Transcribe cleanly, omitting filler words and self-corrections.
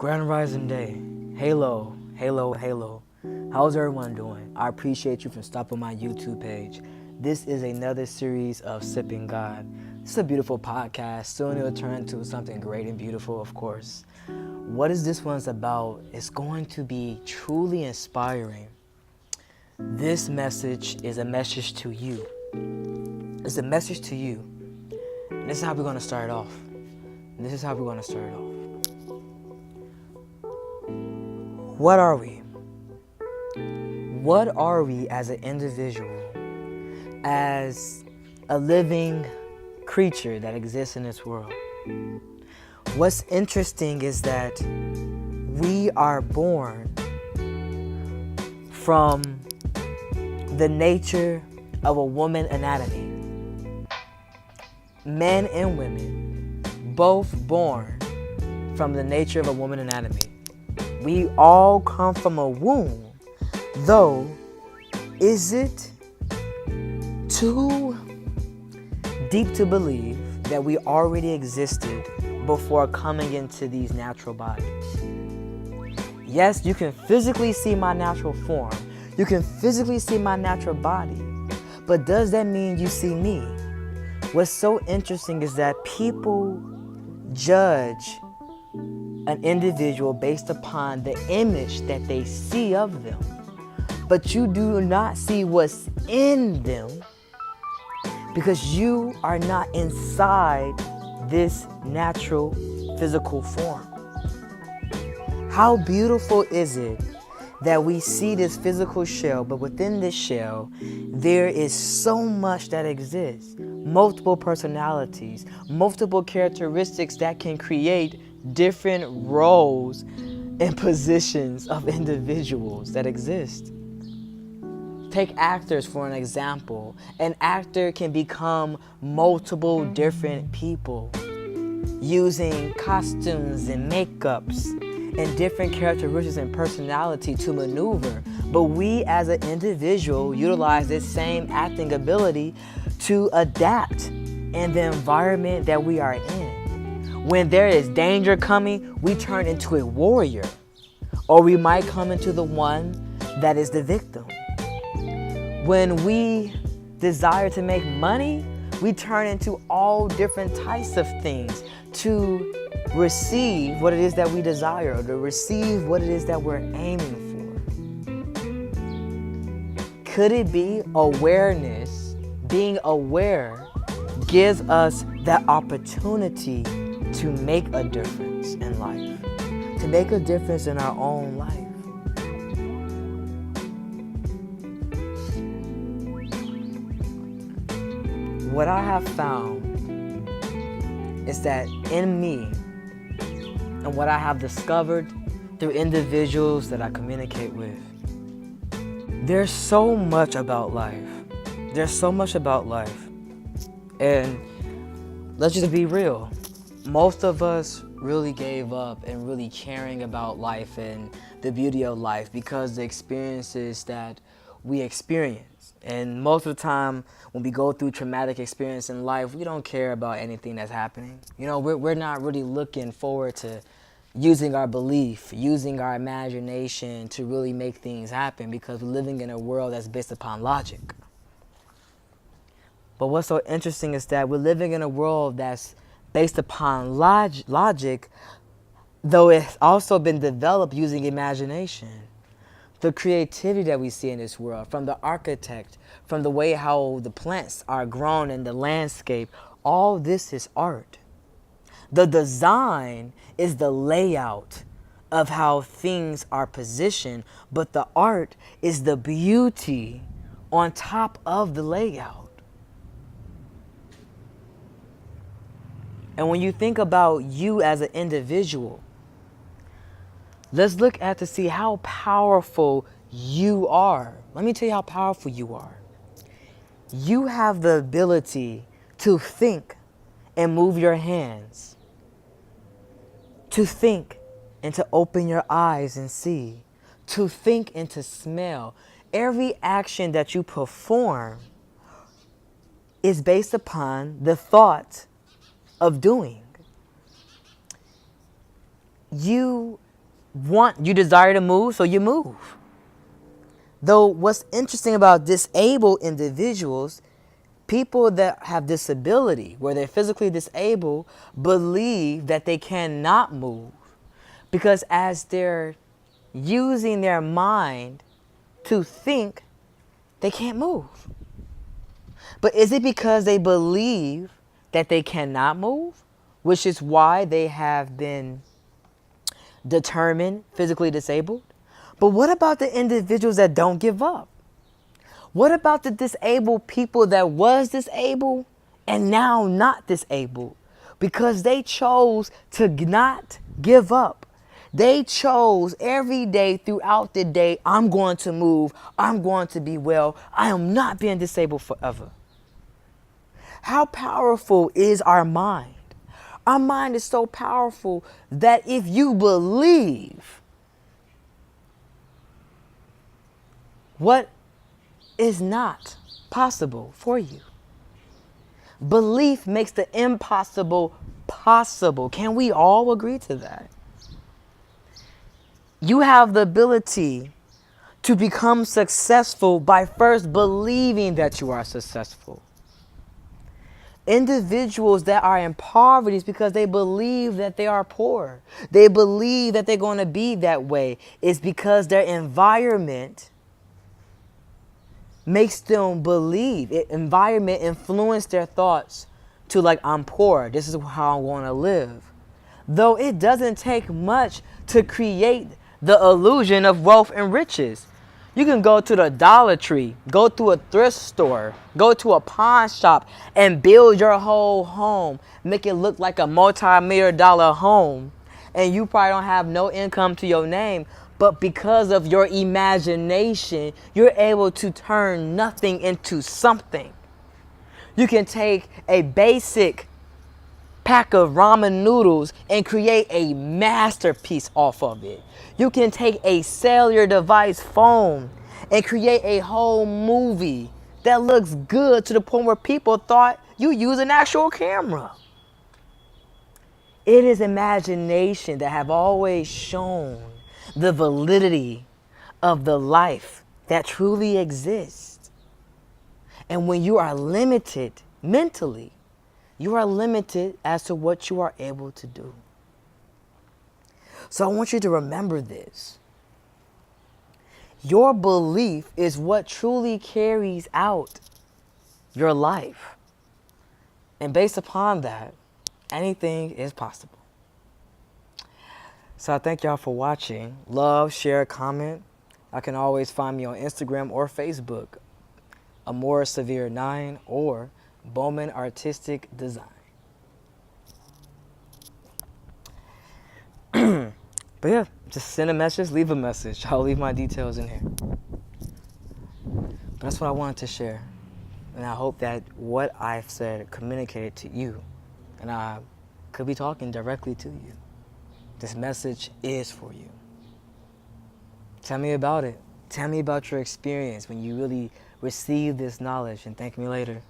Grand Rising Day. Halo, Halo, Halo. How's everyone doing? I appreciate you for stopping my YouTube page. This is another series of Sipping God. It's a beautiful podcast. Soon it'll turn into something great and beautiful, of course. What is this one's about? It's going to be truly inspiring. This message is a message to you. It's a message to you. And this is how we're going to start off. What are we? What are we as an individual, as a living creature that exists in this world? What's interesting is that we are born from the nature of a woman anatomy. Men and women, both born from the nature of a woman anatomy. We all come from a womb, though, is it too deep to believe that we already existed before coming into these natural bodies? Yes, you can physically see my natural form. You can physically see my natural body. But does that mean you see me? What's so interesting is that people judge an individual based upon the image that they see of them. But you do not see what's in them because you are not inside this natural physical form. How beautiful is it that we see this physical shell, but within this shell, there is so much that exists. Multiple personalities, multiple characteristics that can create different roles and positions of individuals that exist. Take actors for an example. An actor can become multiple different people using costumes and makeups and different characteristics and personality to maneuver. But we as an individual utilize this same acting ability to adapt in the environment that we are in. When there is danger coming, we turn into a warrior. Or we might come into the one that is the victim. When we desire to make money, we turn into all different types of things to receive what it is that we desire, or to receive what it is that we're aiming for. Could it be awareness? Being aware gives us that opportunity to make a difference in life, to make a difference in our own life. What I have found is that in me, and what I have discovered through individuals that I communicate with, there's so much about life. There's so much about life. And let's just be real. Most of us really gave up and really caring about life and the beauty of life because the experiences that we experience. And most of the time when we go through traumatic experience in life, we don't care about anything that's happening. You know, we're not really looking forward to using our belief, using our imagination to really make things happen because we're living in a world that's based upon logic. But what's so interesting is that we're living in a world that's based upon logic, though it's also been developed using imagination. The creativity that we see in this world, from the architect, from the way how the plants are grown in the landscape, all this is art. The design is the layout of how things are positioned, but the art is the beauty on top of the layout. And when you think about you as an individual, let's look at to see how powerful you are. Let me tell you how powerful you are. You have the ability to think and move your hands, to think and to open your eyes and see, to think and to smell. Every action that you perform is based upon the thought of doing. You you desire to move, so you move. Though what's interesting about disabled individuals, people that have disability, where they're physically disabled, believe that they cannot move because as they're using their mind to think, they can't move. But is it because they believe that they cannot move, which is why they have been determined physically disabled? But what about the individuals that don't give up? What about the disabled people that was disabled and now not disabled? Because they chose to not give up. They chose every day throughout the day, I'm going to move, I'm going to be well, I am not being disabled forever. How powerful is our mind? Our mind is so powerful that if you believe, what is not possible for you? Belief makes the impossible possible. Can we all agree to that? You have the ability to become successful by first believing that you are successful. Individuals that are in poverty is because they believe that they are poor. They believe that they're going to be that way. It's because their environment makes them believe. Environment influenced their thoughts to like, I'm poor, this is how I'm going to live. Though it doesn't take much to create the illusion of wealth and riches. You can go to the Dollar Tree, go to a thrift store, go to a pawn shop and build your whole home. Make it look like a multi-million dollar home. And you probably don't have no income to your name. But because of your imagination, you're able to turn nothing into something. You can take a basic pack of ramen noodles and create a masterpiece off of it. You can take a cellular device phone and create a whole movie that looks good to the point where people thought you use an actual camera. It is imagination that have always shown the validity of the life that truly exists. And when you are limited mentally, you are limited as to what you are able to do. So I want you to remember this. Your belief is what truly carries out your life. And based upon that, anything is possible. So I thank y'all for watching. Love, share, comment. I can always find me on Instagram or Facebook, Amor Severe 9 or Bowman Artistic Design. But yeah, just send a message, leave a message. I'll leave my details in here. But that's what I wanted to share. And I hope that what I've said communicated to you. And I could be talking directly to you. This message is for you. Tell me about it. Tell me about your experience when you really receive this knowledge and thank me later.